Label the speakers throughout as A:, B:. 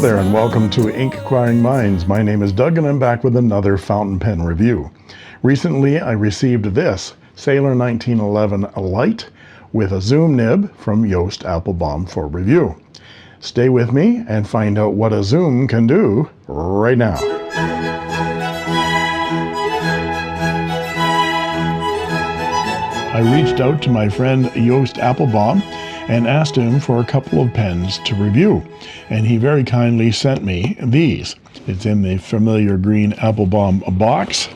A: there and welcome to Inkquiring Minds. My name is Doug and I'm back with another fountain pen review. Recently I received this Sailor 1911 Light with a zoom nib from Yoast Applebaum for review. Stay with me and find out what a zoom can do right now. I reached out to my friend Yoast Applebaum and asked him for a couple of pens to review, and he very kindly sent me these. It's in the familiar green Applebaum box,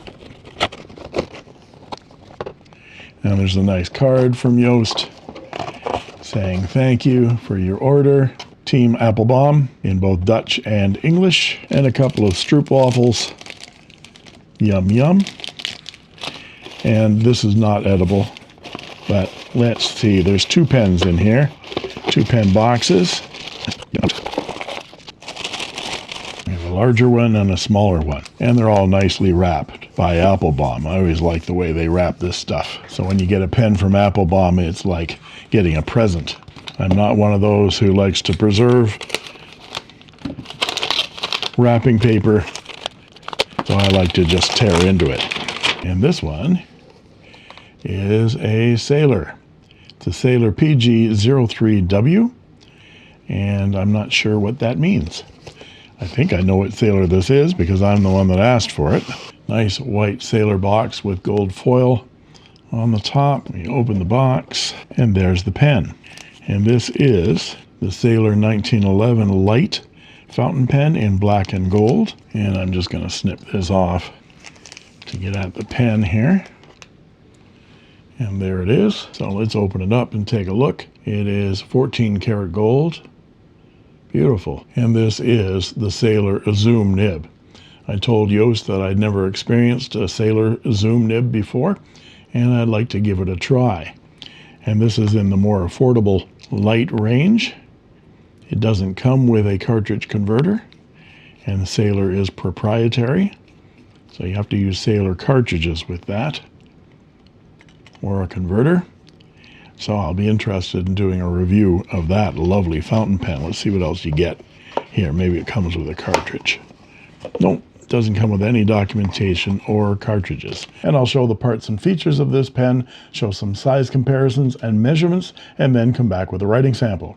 A: and there's a nice card from Yoast saying thank you for your order, Team Applebaum, in both Dutch and English, and a couple of stroopwafels. Yum yum. And this is not edible, but let's see, there's two pens in here, two pen boxes. We have a larger one and a smaller one, and they're all nicely wrapped by Applebaum. I always like the way they wrap this stuff. So when you get a pen from Applebaum, it's like getting a present. I'm not one of those who likes to preserve wrapping paper, so I like to just tear into it. And this one is a Sailor. It's a Sailor PG03W, and I'm not sure what that means. I think I know what Sailor this is because I'm the one that asked for it. Nice white Sailor box with gold foil on the top. We open the box, and there's the pen. And this is the Sailor 1911 Light fountain pen in black and gold. And I'm just going to snip this off to get at the pen here. And there it is. So let's open it up and take a look. It is 14 karat gold. Beautiful. And this is the Sailor zoom nib. I told Yoast that I'd never experienced a Sailor zoom nib before, and I'd like to give it a try. And this is in the more affordable light range. It doesn't come with a cartridge converter, and the Sailor is proprietary, so you have to use Sailor cartridges with that, or a converter. So I'll be interested in doing a review of that lovely fountain pen. Let's see what else you get here. Maybe it comes with a cartridge. Nope, it doesn't come with any documentation or cartridges. And I'll show the parts and features of this pen, show some size comparisons and measurements, and then come back with a writing sample.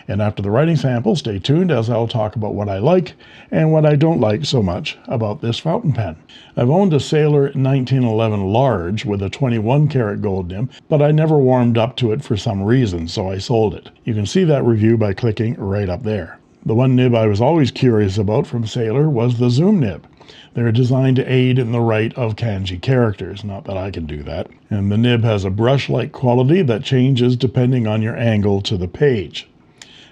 A: And after the writing sample, stay tuned as I'll talk about what I like and what I don't like so much about this fountain pen. I've owned a Sailor 1911 Large with a 21 karat gold nib, but I never warmed up to it for some reason, so I sold it. You can see that review by clicking right up there. The one nib I was always curious about from Sailor was the zoom nib. They're designed to aid in the write of kanji characters, not that I can do that. And the nib has a brush-like quality that changes depending on your angle to the page.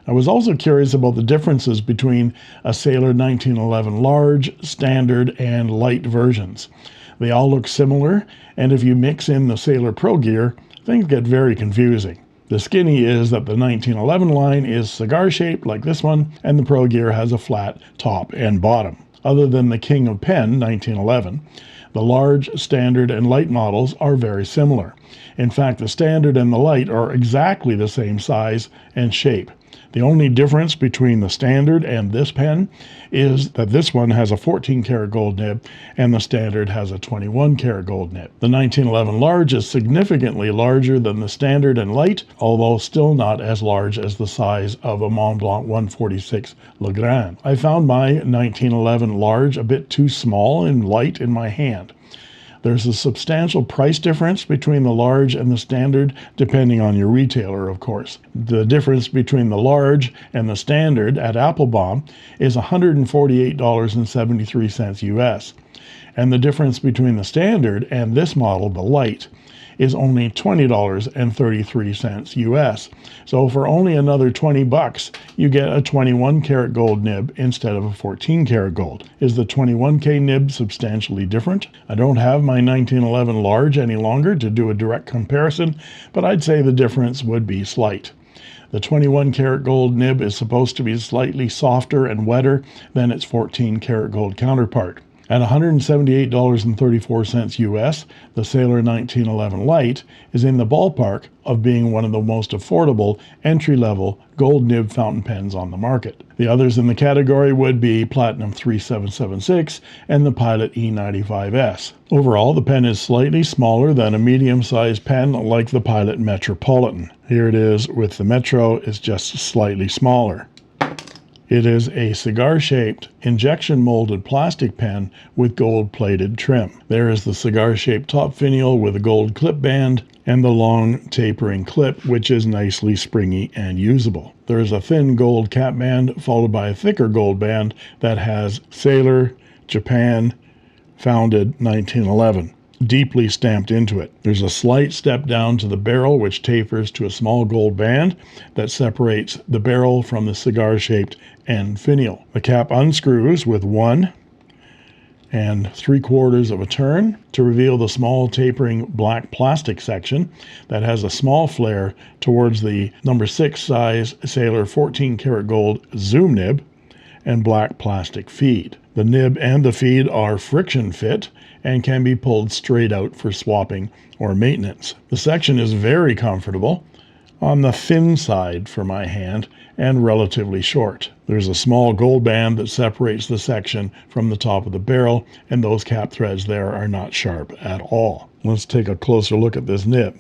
A: I was also curious about the differences between a Sailor 1911 Large, Standard, and Light versions. They all look similar, and if you mix in the Sailor Pro Gear, things get very confusing. The skinny is that the 1911 line is cigar-shaped like this one, and the Pro Gear has a flat top and bottom. Other than the King of Pen 1911, the Large, Standard, and Light models are very similar. In fact, the Standard and the Light are exactly the same size and shape. The only difference between the Standard and this pen is that this one has a 14 karat gold nib and the Standard has a 21 karat gold nib. The 1911 Large is significantly larger than the Standard and Light, although still not as large as the size of a Mont Blanc 146 Legrand. I found my 1911 Large a bit too small and light in my hand. There's a substantial price difference between the Large and the Standard, depending on your retailer, of course. The difference between the Large and the Standard at Applebaum is $148.73 US. And the difference between the Standard and this model, the Light, is only $20.33 US. So for only another 20 bucks, you get a 21 karat gold nib instead of a 14 karat gold. Is the 21K nib substantially different? I don't have my 1911 Large any longer to do a direct comparison, but I'd say the difference would be slight. The 21 karat gold nib is supposed to be slightly softer and wetter than its 14 karat gold counterpart. At $178.34 US, the Sailor 1911 Lite is in the ballpark of being one of the most affordable entry-level gold nib fountain pens on the market. The others in the category would be Platinum 3776 and the Pilot E95S. Overall, the pen is slightly smaller than a medium-sized pen like the Pilot Metropolitan. Here it is with the Metro, it's just slightly smaller. It is a cigar-shaped, injection-molded plastic pen with gold-plated trim. There is the cigar-shaped top finial with a gold clip band and the long tapering clip, which is nicely springy and usable. There is a thin gold cap band followed by a thicker gold band that has Sailor, Japan, founded 1911. Deeply stamped into it. There's a slight step down to the barrel which tapers to a small gold band that separates the barrel from the cigar-shaped end finial. The cap unscrews with 1 3/4 of a turn to reveal the small tapering black plastic section that has a small flare towards the number 6 size Sailor 14 karat gold zoom nib and black plastic feed. The nib and the feed are friction fit and can be pulled straight out for swapping or maintenance. The section is very comfortable, on the thin side for my hand, and relatively short. There's a small gold band that separates the section from the top of the barrel, and those cap threads there are not sharp at all. Let's take a closer look at this nib.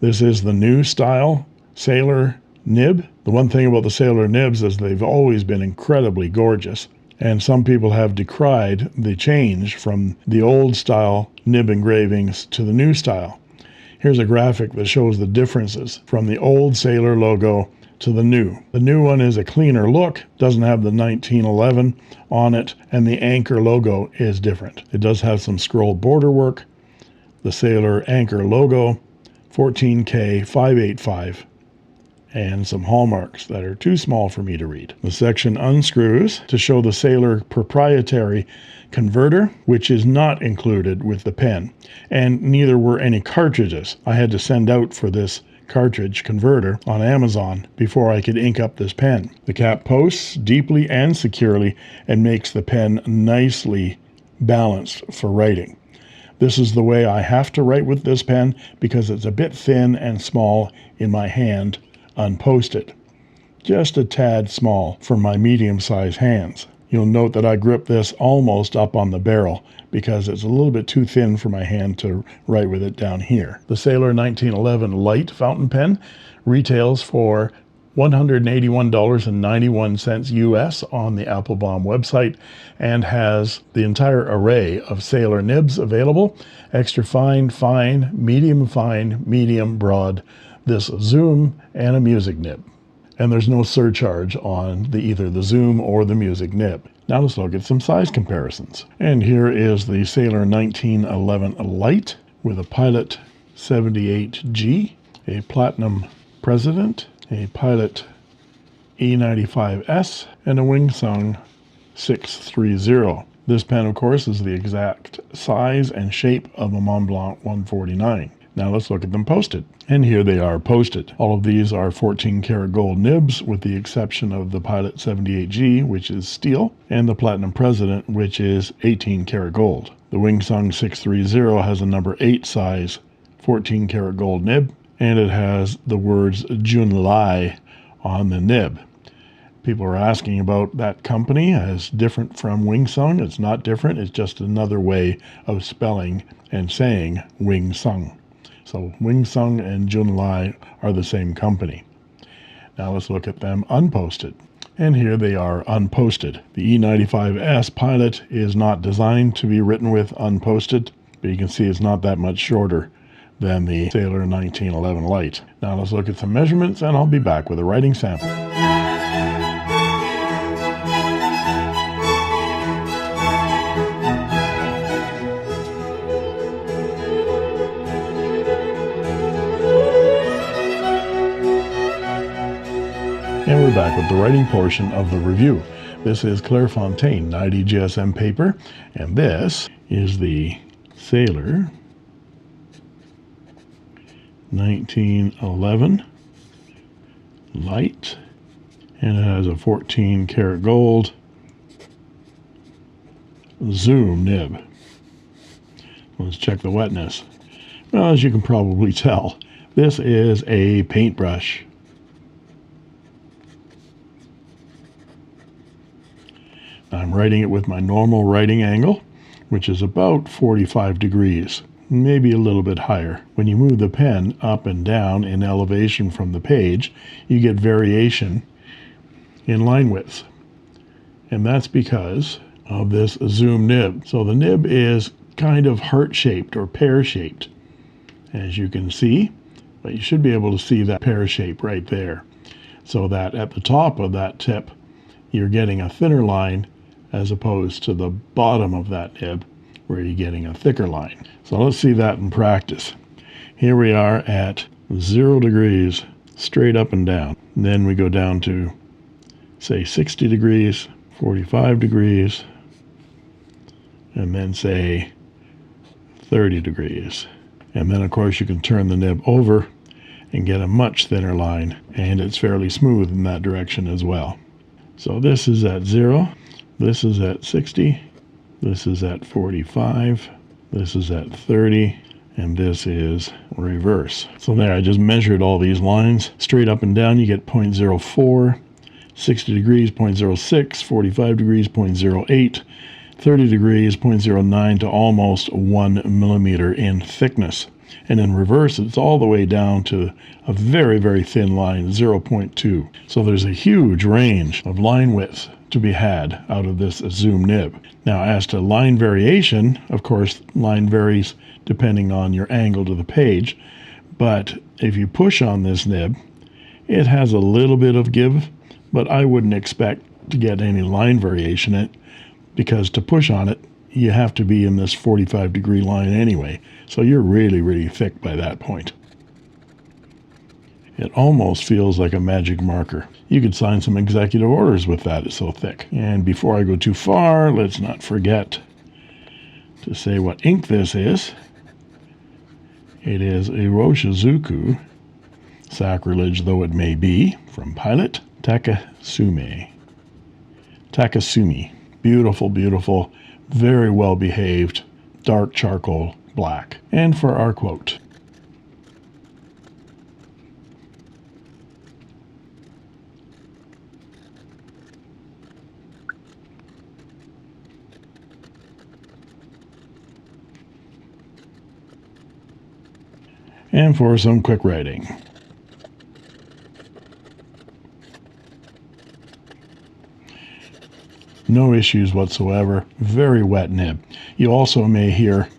A: This is the new style Sailor nib. The one thing about the Sailor nibs is they've always been incredibly gorgeous. And some people have decried the change from the old style nib engravings to the new style. Here's a graphic that shows the differences from the old Sailor logo to the new. The new one is a cleaner look, doesn't have the 1911 on it, and the anchor logo is different. It does have some scroll border work, the Sailor anchor logo, 14K 585, and some hallmarks that are too small for me to read. The section unscrews to show the Sailor proprietary converter, which is not included with the pen, and neither were any cartridges. I had to send out for this cartridge converter on Amazon before I could ink up this pen. The cap posts deeply and securely and makes the pen nicely balanced for writing. This is the way I have to write with this pen because it's a bit thin and small in my hand unposted. Just a tad small for my medium-sized hands. You'll note that I grip this almost up on the barrel because it's a little bit too thin for my hand to write with it down here. The Sailor 1911 Lite fountain pen retails for $181.91 US on the Applebaum website and has the entire array of Sailor nibs available: extra fine, fine, medium, broad, this zoom, and a music nib. And there's no surcharge on either the zoom or the music nib. Now let's look at some size comparisons. And here is the Sailor 1911 Lite with a Pilot 78G, a Platinum President, a Pilot E95S, and a Wingsung 630. This pen, of course, is the exact size and shape of a Mont Blanc 149. Now let's look at them posted. And here they are posted. All of these are 14 karat gold nibs with the exception of the Pilot 78G, which is steel, and the Platinum President, which is 18 karat gold. The Wingsung 630 has a number 8 size 14 karat gold nib, and it has the words Junlai on the nib. People are asking about that company as different from Wingsung. It's not different, it's just another way of spelling and saying Wingsung. So Wingsung and Junlai are the same company. Now let's look at them unposted. And here they are unposted. The E95S Pilot is not designed to be written with unposted, but you can see it's not that much shorter than the Sailor 1911 Lite. Now let's look at some measurements and I'll be back with a writing sample. And we're back with the writing portion of the review. This is Clairefontaine 90 GSM paper, and this is the Sailor 1911 Lite, and it has a 14 karat gold zoom nib. Let's check the wetness. Well, as you can probably tell, this is a paintbrush. I'm writing it with my normal writing angle, which is about 45 degrees, maybe a little bit higher. When you move the pen up and down in elevation from the page, you get variation in line width. And that's because of this zoom nib. So the nib is kind of heart-shaped or pear-shaped, as you can see, but you should be able to see that pear shape right there, so that at the top of that tip you're getting a thinner line as opposed to the bottom of that nib where you're getting a thicker line. So let's see that in practice. Here we are at 0 degrees straight up and down. And then we go down to, say, 60 degrees, 45 degrees, and then say 30 degrees. And then of course you can turn the nib over and get a much thinner line, and it's fairly smooth in that direction as well. So this is at 0, this is at 60, this is at 45, this is at 30, and this is reverse. So there, I just measured all these lines. Straight up and down you get 0.04, 60 degrees 0.06, 45 degrees 0.08, 30 degrees 0.09 to almost 1 millimeter in thickness. And in reverse, it's all the way down to a very, very thin line, 0.2. So there's a huge range of line width to be had out of this zoom nib. Now, as to line variation, of course, line varies depending on your angle to the page. But if you push on this nib, it has a little bit of give, but I wouldn't expect to get any line variation in it, because to push on it, you have to be in this 45 degree line anyway. So you're really, really thick by that point. It almost feels like a magic marker. You could sign some executive orders with that, it's so thick. And before I go too far, let's not forget to say what ink this is. It is Iroshizuku, sacrilege though it may be, from Pilot Takasumi. Beautiful, beautiful, very well behaved, dark charcoal black. And for our quote. And for some quick writing. No issues whatsoever. Very wet nib. You also may hear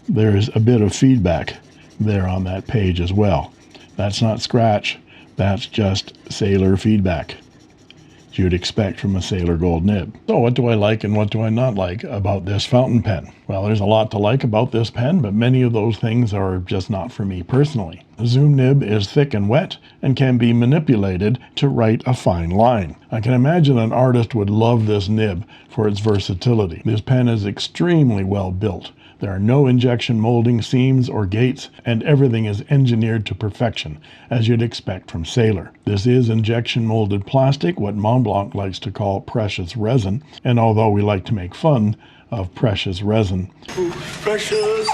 A: there's a bit of feedback there on that page as well. That's not scratch. That's just Sailor feedback you'd expect from a Sailor Gold nib. So what do I like and what do I not like about this fountain pen? Well, there's a lot to like about this pen, but many of those things are just not for me personally. The zoom nib is thick and wet and can be manipulated to write a fine line. I can imagine an artist would love this nib for its versatility. This pen is extremely well built. There are no injection molding seams or gates, and everything is engineered to perfection, as you'd expect from Sailor. This is injection molded plastic, what Montblanc likes to call precious resin, and although we like to make fun of precious resin,
B: Precious,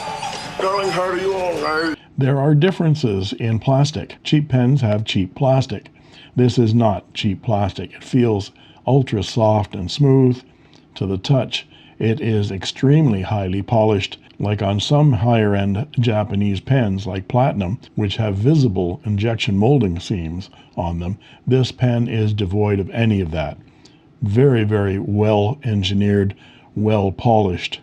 B: darling, how are you all right?
A: There are differences in plastic. Cheap pens have cheap plastic. This is not cheap plastic. It feels ultra soft and smooth to the touch. It is extremely highly polished, like on some higher-end Japanese pens like Platinum, which have visible injection molding seams on them. This pen is devoid of any of that. Very, very well engineered, well polished,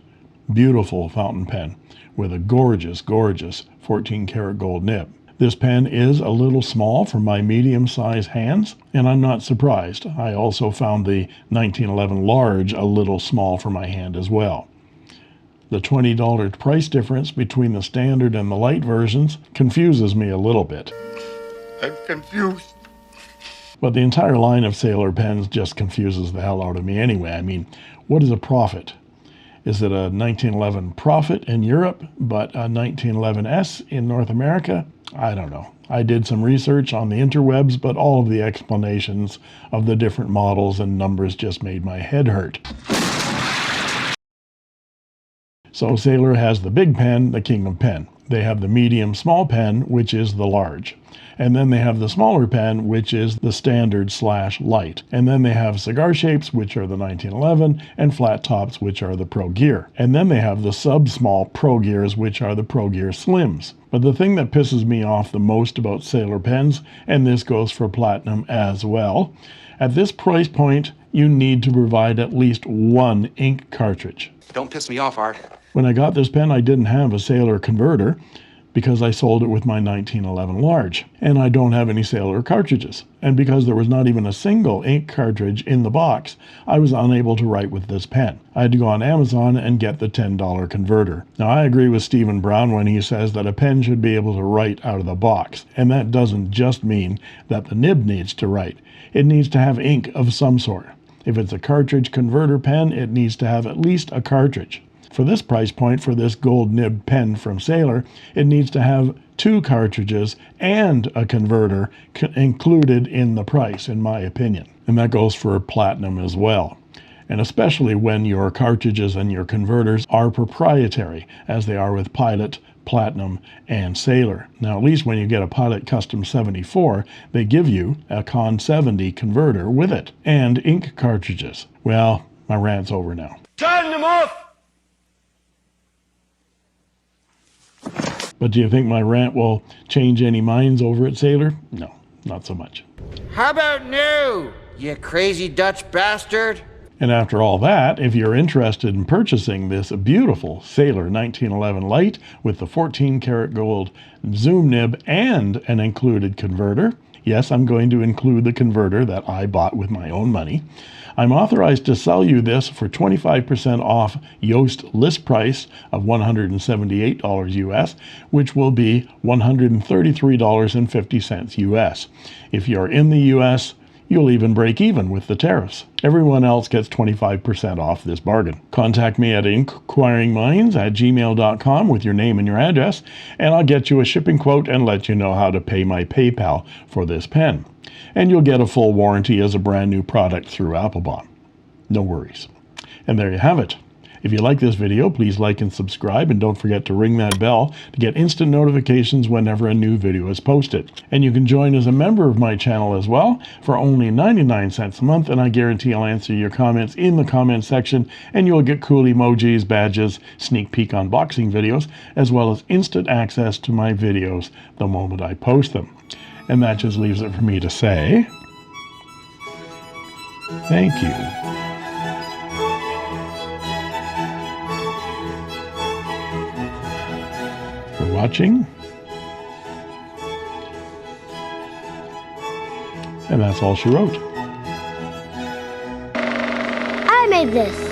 A: beautiful fountain pen with a gorgeous, gorgeous 14 karat gold nib. This pen is a little small for my medium-sized hands, and I'm not surprised. I also found the 1911 large a little small for my hand as well. The $20 price difference between the standard and the light versions confuses me a little bit.
B: I'm confused.
A: But the entire line of Sailor pens just confuses the hell out of me anyway. I mean, what is a Prophet? Is it a 1911 Prophet in Europe, but a 1911S in North America? I don't know. I did some research on the interwebs, but all of the explanations of the different models and numbers just made my head hurt. So Sailor has the big pen, the King of Pen. They have the medium small pen, which is the large. And then they have the smaller pen, which is the standard/light. And then they have cigar shapes, which are the 1911, and flat tops, which are the Pro Gear. And then they have the sub-small Pro Gears, which are the Pro Gear Slims. But the thing that pisses me off the most about Sailor pens, and this goes for Platinum as well, at this price point, you need to provide at least one ink cartridge.
C: Don't piss me off, Art.
A: When I got this pen, I didn't have a Sailor converter because I sold it with my 1911 large, and I don't have any Sailor cartridges. And because there was not even a single ink cartridge in the box, I was unable to write with this pen. I had to go on Amazon and get the $10 converter. Now, I agree with Stephen Brown when he says that a pen should be able to write out of the box, and that doesn't just mean that the nib needs to write. It needs to have ink of some sort. If it's a cartridge converter pen, it needs to have at least a cartridge. For this price point, for this gold nib pen from Sailor, it needs to have 2 cartridges and a converter included in the price, in my opinion. And that goes for Platinum as well. And especially when your cartridges and your converters are proprietary, as they are with Pilot, Platinum, and Sailor. Now, at least when you get a Pilot Custom 74, they give you a Con 70 converter with it, and ink cartridges. Well, my rant's over now.
B: Turn them off!
A: But do you think my rant will change any minds over at Sailor? No, not so much.
D: How about new, you crazy Dutch bastard?
A: And after all that, if you're interested in purchasing this beautiful Sailor 1911 Light with the 14 karat gold zoom nib and an included converter, yes, I'm going to include the converter that I bought with my own money, I'm authorized to sell you this for 25% off Yoast list price of $178 US, which will be $133.50 US. If you're in the US, you'll even break even with the tariffs. Everyone else gets 25% off this bargain. Contact me at inkquiringminds@gmail.com with your name and your address, and I'll get you a shipping quote and let you know how to pay my PayPal for this pen. And you'll get a full warranty as a brand new product through Applebaum. No worries. And there you have it. If you like this video, please like and subscribe, and don't forget to ring that bell to get instant notifications whenever a new video is posted. And you can join as a member of my channel as well for only 99 cents a month, and I guarantee I'll answer your comments in the comment section, and you'll get cool emojis, badges, sneak peek unboxing videos, as well as instant access to my videos the moment I post them. And that just leaves it for me to say, thank you. Watching, and that's all she wrote.
E: I made this.